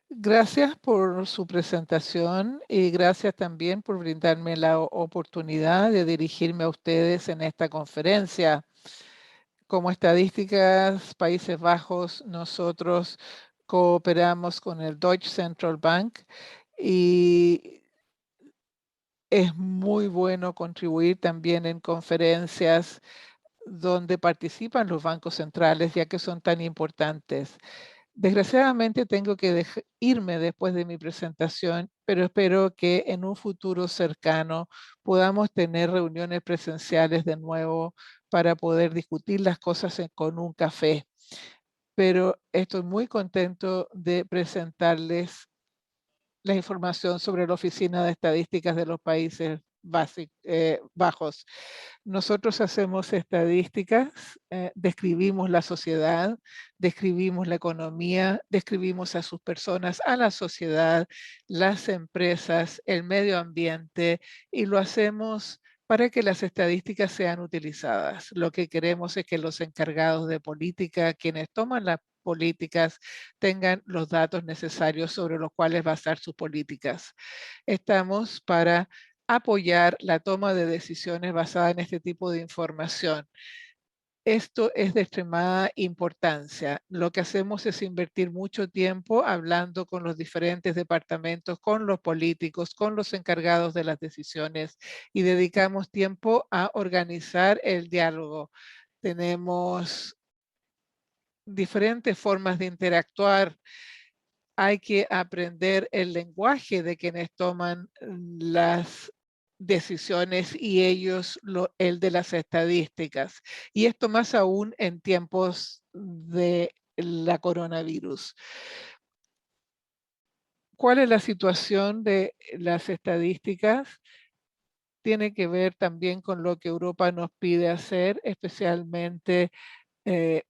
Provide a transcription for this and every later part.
Gracias por su presentación y gracias también por brindarme la oportunidad de dirigirme a ustedes en esta conferencia. Como Estadísticas Países Bajos, nosotros cooperamos con el Deutsche Central Bank y es muy bueno contribuir también en conferencias donde participan los bancos centrales, ya que son tan importantes. Desgraciadamente tengo que irme después de mi presentación, pero espero que en un futuro cercano podamos tener reuniones presenciales de nuevo para poder discutir las cosas con un café. Pero estoy muy contento de presentarles la información sobre la Oficina de Estadísticas de los Países Bajos. Nosotros hacemos estadísticas, describimos la sociedad, describimos la economía, describimos a sus personas, a la sociedad, las empresas, el medio ambiente, y lo hacemos para que las estadísticas sean utilizadas. Lo que queremos es que los encargados de política, quienes toman las políticas, tengan los datos necesarios sobre los cuales basar sus políticas. Estamos para apoyar la toma de decisiones basada en este tipo de información. Esto es de extremada importancia. Lo que hacemos es invertir mucho tiempo hablando con los diferentes departamentos, con los políticos, con los encargados de las decisiones y dedicamos tiempo a organizar el diálogo. Tenemos diferentes formas de interactuar. Hay que aprender el lenguaje de quienes toman las decisiones y ellos el de las estadísticas. Y esto más aún en tiempos de la coronavirus. ¿Cuál es la situación de las estadísticas? Tiene que ver también con lo que Europa nos pide hacer, especialmente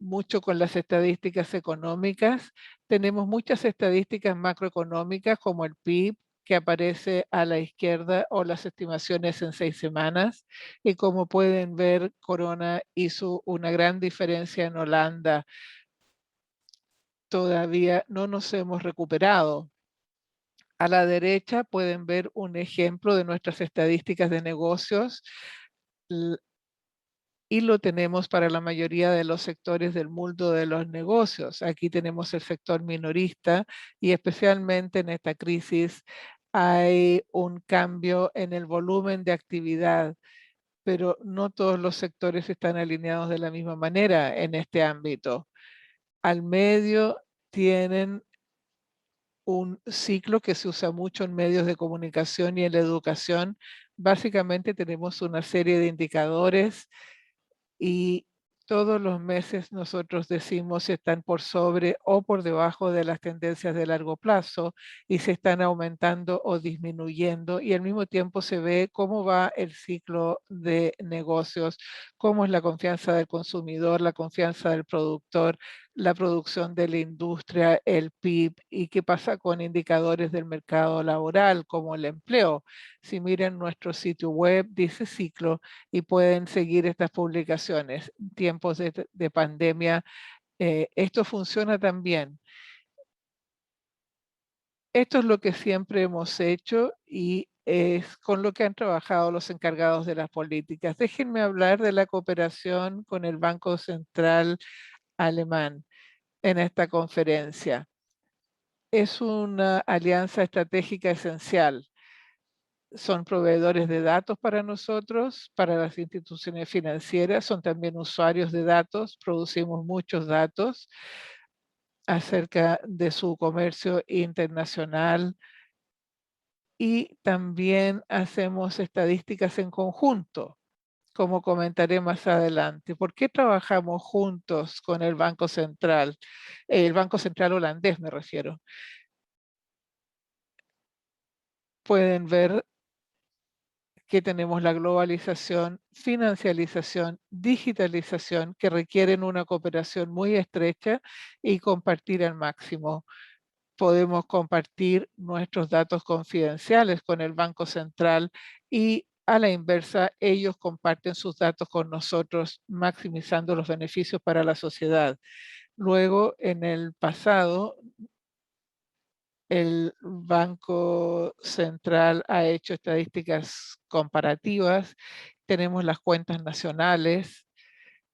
mucho con las estadísticas económicas. Tenemos muchas estadísticas macroeconómicas como el PIB, que aparece a la izquierda, o las estimaciones en 6 semanas. Y como pueden ver, Corona hizo una gran diferencia en Holanda. Todavía no nos hemos recuperado. A la derecha pueden ver un ejemplo de nuestras estadísticas de negocios y lo tenemos para la mayoría de los sectores del mundo de los negocios. Aquí tenemos el sector minorista y especialmente en esta crisis hay un cambio en el volumen de actividad, pero no todos los sectores están alineados de la misma manera en este ámbito. Al medio tienen un ciclo que se usa mucho en medios de comunicación y en la educación. Básicamente tenemos una serie de indicadores y todos los meses nosotros decimos si están por sobre o por debajo de las tendencias de largo plazo y si están aumentando o disminuyendo, y al mismo tiempo se ve cómo va el ciclo de negocios, cómo es la confianza del consumidor, la confianza del productor, la producción de la industria, el PIB, y qué pasa con indicadores del mercado laboral como el empleo. Si miran nuestro sitio web, dice ciclo, y pueden seguir estas publicaciones. En tiempos de pandemia, esto funciona también. Esto es lo que siempre hemos hecho y es con lo que han trabajado los encargados de las políticas. Déjenme hablar de la cooperación con el Banco Central Alemán en esta conferencia. Es una alianza estratégica esencial. Son proveedores de datos para nosotros, para las instituciones financieras, son también usuarios de datos, producimos muchos datos acerca de su comercio internacional y también hacemos estadísticas en conjunto, como comentaré más adelante. ¿Por qué trabajamos juntos con el Banco Central? El Banco Central holandés me refiero. Pueden ver que tenemos la globalización, financialización, digitalización, que requieren una cooperación muy estrecha y compartir al máximo. Podemos compartir nuestros datos confidenciales con el Banco Central y a la inversa, ellos comparten sus datos con nosotros, maximizando los beneficios para la sociedad. Luego, en el pasado, El Banco Central ha hecho estadísticas comparativas. Tenemos las cuentas nacionales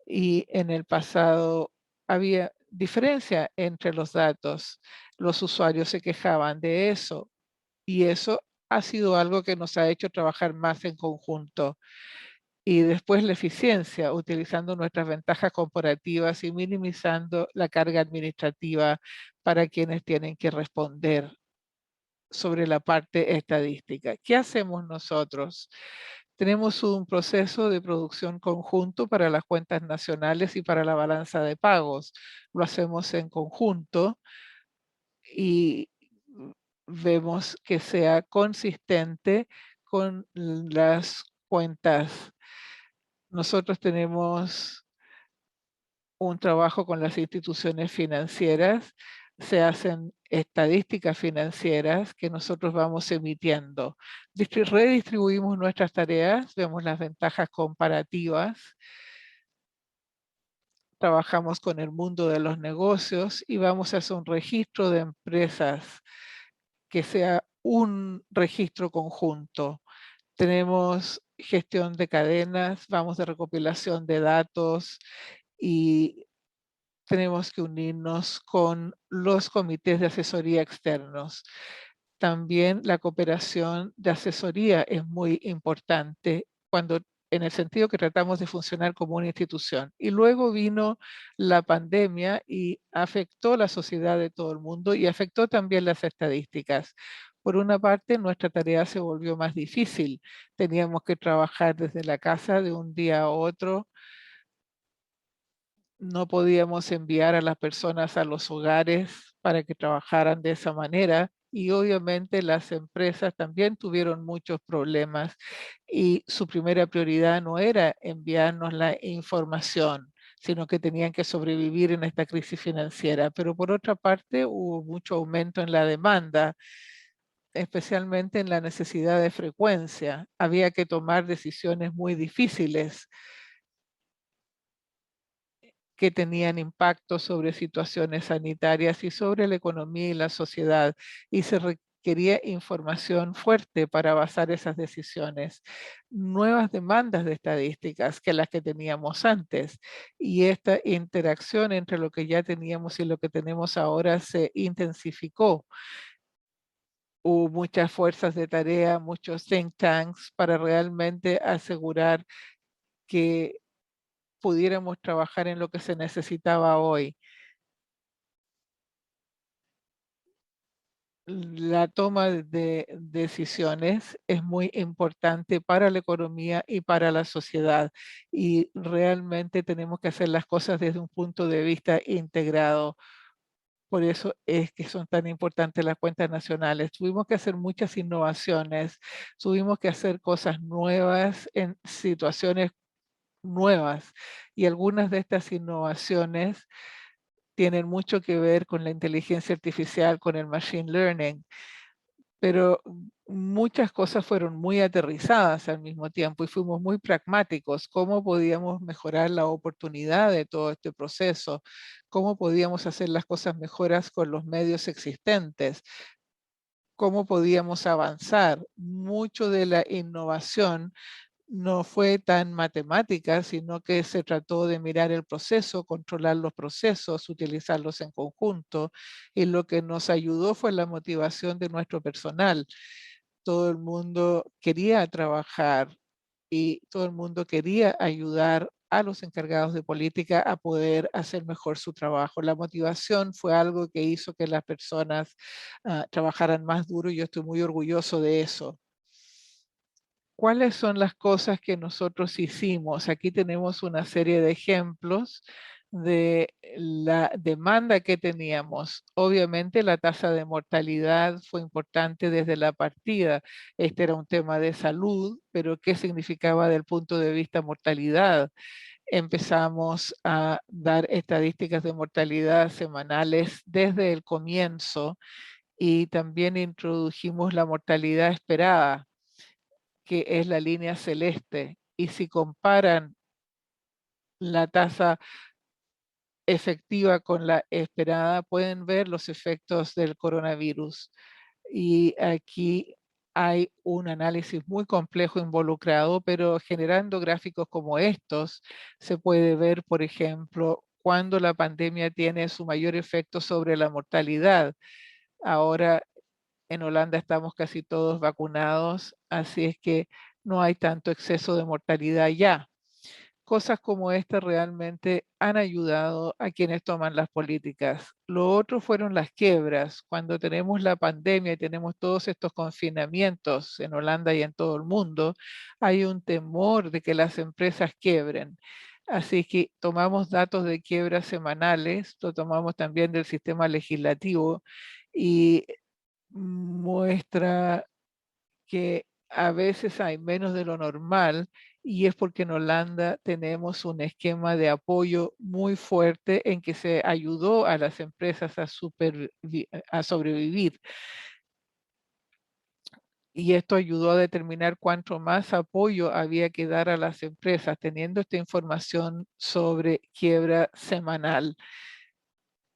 y en el pasado había diferencia entre los datos. Los usuarios se quejaban de eso y eso ha sido algo que nos ha hecho trabajar más en conjunto. Y después la eficiencia, utilizando nuestras ventajas comparativas y minimizando la carga administrativa para quienes tienen que responder sobre la parte estadística. ¿Qué hacemos nosotros? Tenemos un proceso de producción conjunto para las cuentas nacionales y para la balanza de pagos. Lo hacemos en conjunto y vemos que sea consistente con las cuentas. Nosotros tenemos un trabajo con las instituciones financieras, se hacen estadísticas financieras que nosotros vamos emitiendo. Redistribuimos nuestras tareas, vemos las ventajas comparativas, trabajamos con el mundo de los negocios y vamos a hacer un registro de empresas que sea un registro conjunto. Tenemos gestión de cadenas, vamos de recopilación de datos y tenemos que unirnos con los comités de asesoría externos. También la cooperación de asesoría es muy importante cuando en el sentido que tratamos de funcionar como una institución. Y luego vino la pandemia y afectó la sociedad de todo el mundo y afectó también las estadísticas. Por una parte, nuestra tarea se volvió más difícil. Teníamos que trabajar desde la casa de un día a otro, no podíamos enviar a las personas a los hogares para que trabajaran de esa manera y obviamente las empresas también tuvieron muchos problemas y su primera prioridad no era enviarnos la información, sino que tenían que sobrevivir en esta crisis financiera. Pero por otra parte hubo mucho aumento en la demanda, especialmente en la necesidad de frecuencia. Había que tomar decisiones muy difíciles que tenían impacto sobre situaciones sanitarias y sobre la economía y la sociedad, y se requería información fuerte para basar esas decisiones. Nuevas demandas de estadísticas que las que teníamos antes, y esta interacción entre lo que ya teníamos y lo que tenemos ahora se intensificó. Hubo muchas fuerzas de tarea, muchos think tanks para realmente asegurar que pudiéramos trabajar en lo que se necesitaba hoy. La toma de decisiones es muy importante para la economía y para la sociedad y realmente tenemos que hacer las cosas desde un punto de vista integrado. Por eso es que son tan importantes las cuentas nacionales. Tuvimos que hacer muchas innovaciones, tuvimos que hacer cosas nuevas en situaciones nuevas y algunas de estas innovaciones tienen mucho que ver con la inteligencia artificial, con el machine learning, pero muchas cosas fueron muy aterrizadas al mismo tiempo y fuimos muy pragmáticos. ¿Cómo podíamos mejorar la oportunidad de todo este proceso? ¿Cómo podíamos hacer las cosas mejoras con los medios existentes? ¿Cómo podíamos avanzar? Mucho de la innovación no fue tan matemática, sino que se trató de mirar el proceso, controlar los procesos, utilizarlos en conjunto, y lo que nos ayudó fue la motivación de nuestro personal. Todo el mundo quería trabajar y todo el mundo quería ayudar a los encargados de política a poder hacer mejor su trabajo. La motivación fue algo que hizo que las personas trabajaran más duro y yo estoy muy orgulloso de eso. ¿Cuáles son las cosas que nosotros hicimos? Aquí tenemos una serie de ejemplos de la demanda que teníamos. Obviamente la tasa de mortalidad fue importante desde la partida. Este era un tema de salud, pero ¿qué significaba del punto de vista mortalidad? Empezamos a dar estadísticas de mortalidad semanales desde el comienzo y también introdujimos la mortalidad esperada, que es la línea celeste. Y si comparan la tasa efectiva con la esperada, pueden ver los efectos del coronavirus. Y aquí hay un análisis muy complejo involucrado, pero generando gráficos como estos, se puede ver, por ejemplo, cuando la pandemia tiene su mayor efecto sobre la mortalidad. Ahora en Holanda estamos casi todos vacunados, así es que no hay tanto exceso de mortalidad ya. Cosas como esta realmente han ayudado a quienes toman las políticas. Lo otro fueron las quiebras. Cuando tenemos la pandemia y tenemos todos estos confinamientos en Holanda y en todo el mundo, hay un temor de que las empresas quiebren. Así que tomamos datos de quiebras semanales, lo tomamos también del sistema legislativo y muestra que a veces hay menos de lo normal y es porque en Holanda tenemos un esquema de apoyo muy fuerte en que se ayudó a las empresas a sobrevivir. Y esto ayudó a determinar cuánto más apoyo había que dar a las empresas, teniendo esta información sobre quiebra semanal.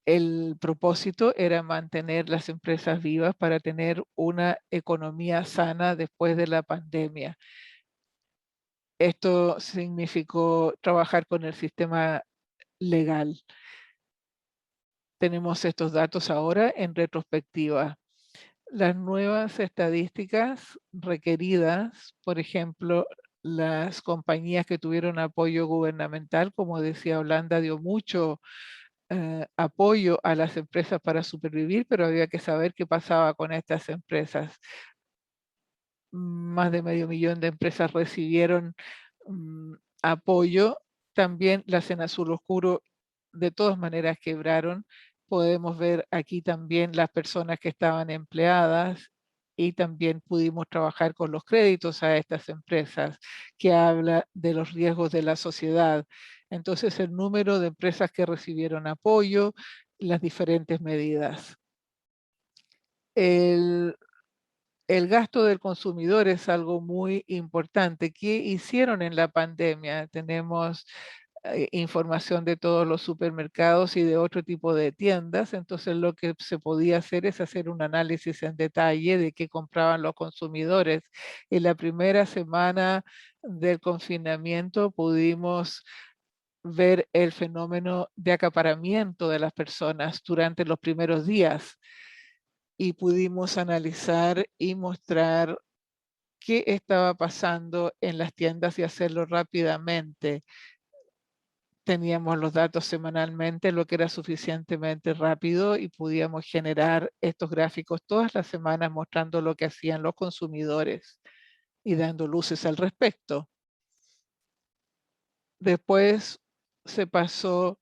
El propósito era mantener las empresas vivas para tener una economía sana después de la pandemia. Esto significó trabajar con el sistema legal. Tenemos estos datos ahora en retrospectiva. Las nuevas estadísticas requeridas, por ejemplo, las compañías que tuvieron apoyo gubernamental, como decía Holanda, dio mucho apoyo a las empresas para supervivir, pero había que saber qué pasaba con estas empresas. Más de medio millón de empresas recibieron apoyo. También las en azul oscuro de todas maneras quebraron. Podemos ver aquí también las personas que estaban empleadas y también pudimos trabajar con los créditos a estas empresas, que habla de los riesgos de la sociedad. Entonces, el número de empresas que recibieron apoyo, las diferentes medidas. El el gasto del consumidor es algo muy importante. ¿Qué hicieron en la pandemia? Tenemos información de todos los supermercados y de otro tipo de tiendas. Entonces lo que se podía hacer es hacer un análisis en detalle de qué compraban los consumidores. En la primera semana del confinamiento pudimos ver el fenómeno de acaparamiento de las personas durante los primeros días y pudimos analizar y mostrar qué estaba pasando en las tiendas y hacerlo rápidamente. Teníamos los datos semanalmente, lo que era suficientemente rápido y podíamos generar estos gráficos todas las semanas mostrando lo que hacían los consumidores y dando luces al respecto. Después se pasó,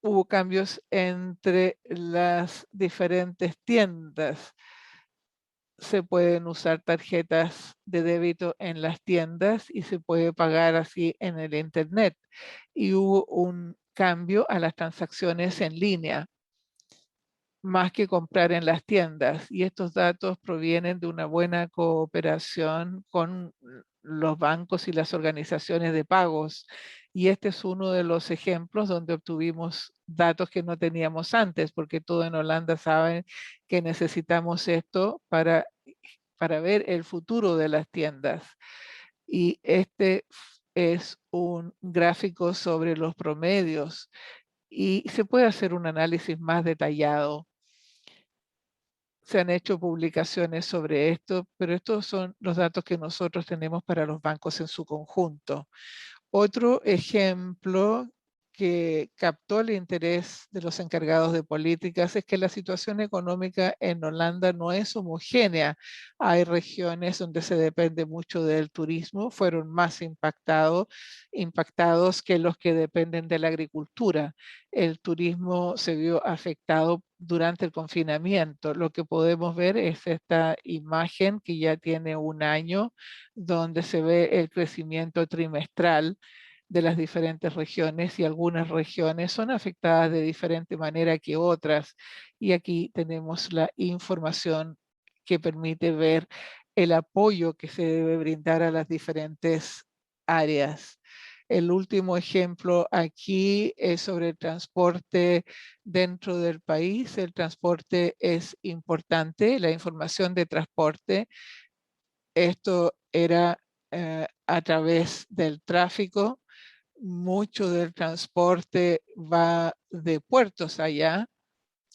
hubo cambios entre las diferentes tiendas. Se pueden usar tarjetas de débito en las tiendas y se puede pagar así en el internet. Y hubo un cambio a las transacciones en línea, más que comprar en las tiendas. Y estos datos provienen de una buena cooperación con los bancos y las organizaciones de pagos. Y este es uno de los ejemplos donde obtuvimos datos que no teníamos antes, porque todo en Holanda saben que necesitamos esto para ver el futuro de las tiendas. Y este es un gráfico sobre los promedios y se puede hacer un análisis más detallado. Se han hecho publicaciones sobre esto, pero estos son los datos que nosotros tenemos para los bancos en su conjunto. Otro ejemplo que captó el interés de los encargados de políticas es que la situación económica en Holanda no es homogénea. Hay regiones donde se depende mucho del turismo, fueron más impactados que los que dependen de la agricultura. El turismo se vio afectado durante el confinamiento. Lo que podemos ver es esta imagen que ya tiene un año, donde se ve el crecimiento trimestral de las diferentes regiones y algunas regiones son afectadas de diferente manera que otras. Y aquí tenemos la información que permite ver el apoyo que se debe brindar a las diferentes áreas. El último ejemplo aquí es sobre el transporte dentro del país. El transporte es importante, la información de transporte. Esto era a través del tráfico. Mucho del transporte va de puertos allá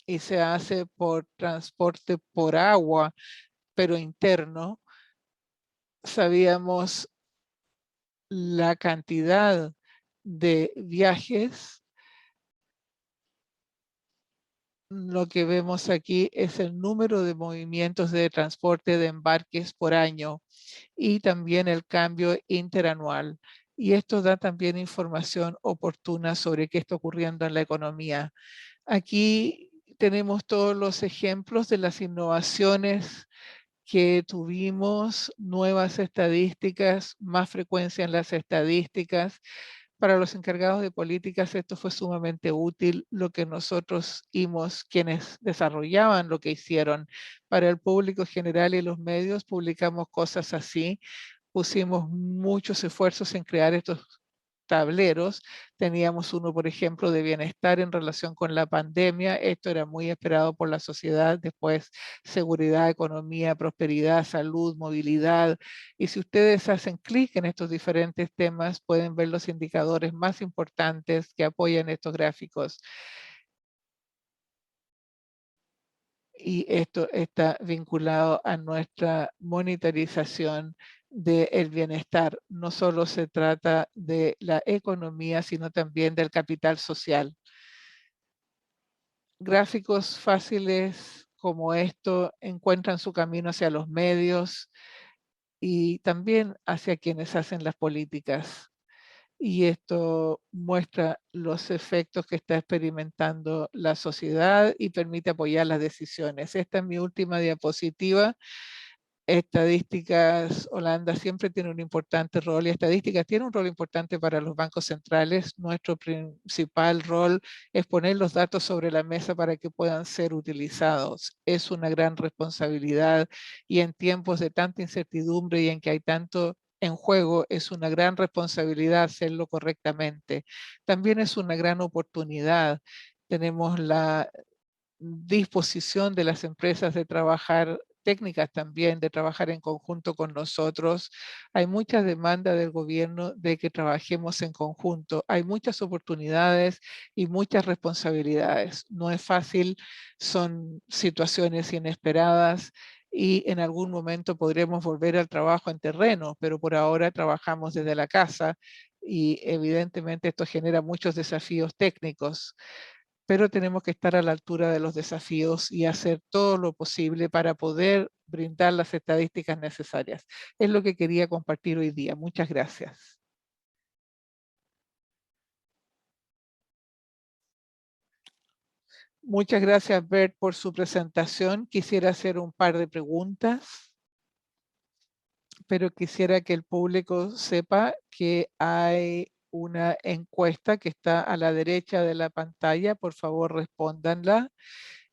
y se hace por transporte por agua, pero interno. Sabíamos la cantidad de viajes. Lo que vemos aquí es el número de movimientos de transporte de embarques por año y también el cambio interanual. Y esto da también información oportuna sobre qué está ocurriendo en la economía. Aquí tenemos todos los ejemplos de las innovaciones que tuvimos, nuevas estadísticas, más frecuencia en las estadísticas. Para los encargados de políticas esto fue sumamente útil, lo que nosotros hicimos, quienes desarrollaban lo que hicieron. Para el público general y los medios publicamos cosas así, pusimos muchos esfuerzos en crear estos tableros. Teníamos uno, por ejemplo, de bienestar en relación con la pandemia. Esto era muy esperado por la sociedad. Después, seguridad, economía, prosperidad, salud, movilidad. Y si ustedes hacen clic en estos diferentes temas, pueden ver los indicadores más importantes que apoyan estos gráficos. Y esto está vinculado a nuestra monitorización del bienestar. No solo se trata de la economía, sino también del capital social. Gráficos fáciles como esto encuentran su camino hacia los medios y también hacia quienes hacen las políticas. Y esto muestra los efectos que está experimentando la sociedad y permite apoyar las decisiones. Esta es mi última diapositiva. Estadísticas, Holanda siempre tiene un importante rol y estadísticas tiene un rol importante para los bancos centrales. Nuestro principal rol es poner los datos sobre la mesa para que puedan ser utilizados. Es una gran responsabilidad y en tiempos de tanta incertidumbre y en que hay tanto en juego, es una gran responsabilidad hacerlo correctamente. También es una gran oportunidad. Tenemos la disposición de las empresas de trabajar, técnicas también, de trabajar en conjunto con nosotros. Hay mucha demanda del gobierno de que trabajemos en conjunto. Hay muchas oportunidades y muchas responsabilidades. No es fácil, son situaciones inesperadas y en algún momento podremos volver al trabajo en terreno, pero por ahora trabajamos desde la casa y evidentemente esto genera muchos desafíos técnicos, pero tenemos que estar a la altura de los desafíos y hacer todo lo posible para poder brindar las estadísticas necesarias. Es lo que quería compartir hoy día. Muchas gracias. Muchas gracias, Bert, por su presentación. Quisiera hacer un par de preguntas, pero quisiera que el público sepa que hay una encuesta que está a la derecha de la pantalla. Por favor, respóndanla.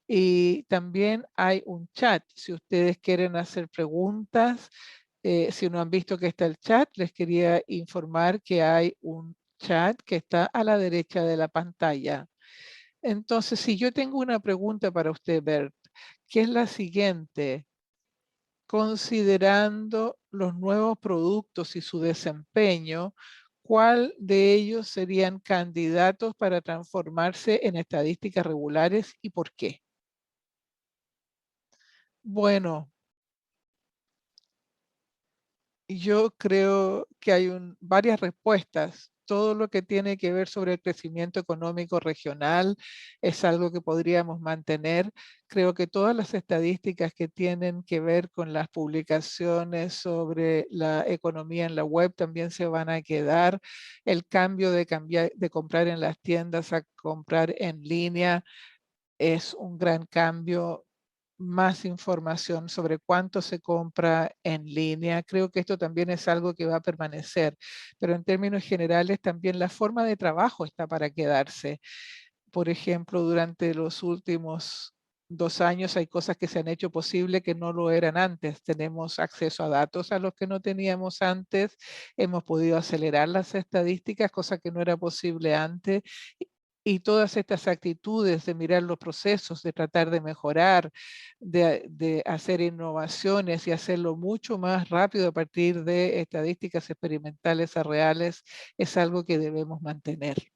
Y también hay un chat. Si ustedes quieren hacer preguntas, si no han visto que está el chat, les quería informar que hay un chat que está a la derecha de la pantalla. Entonces, si yo tengo una pregunta para usted, Bert, que es la siguiente: considerando los nuevos productos y su desempeño, ¿cuál de ellos serían candidatos para transformarse en estadísticas regulares y por qué? Bueno, yo creo que hay varias respuestas. Todo lo que tiene que ver sobre el crecimiento económico regional es algo que podríamos mantener. Creo que todas las estadísticas que tienen que ver con las publicaciones sobre la economía en la web también se van a quedar. El cambio de comprar en las tiendas a comprar en línea es un gran cambio. Más información sobre cuánto se compra en línea. Creo que esto también es algo que va a permanecer, pero en términos generales también la forma de trabajo está para quedarse. Por ejemplo, durante los últimos 2 años hay cosas que se han hecho posible que no lo eran antes. Tenemos acceso a datos a los que no teníamos antes, hemos podido acelerar las estadísticas, cosa que no era posible antes. Y todas estas actitudes de mirar los procesos, de tratar de mejorar, de hacer innovaciones y hacerlo mucho más rápido a partir de estadísticas experimentales a reales, es algo que debemos mantener.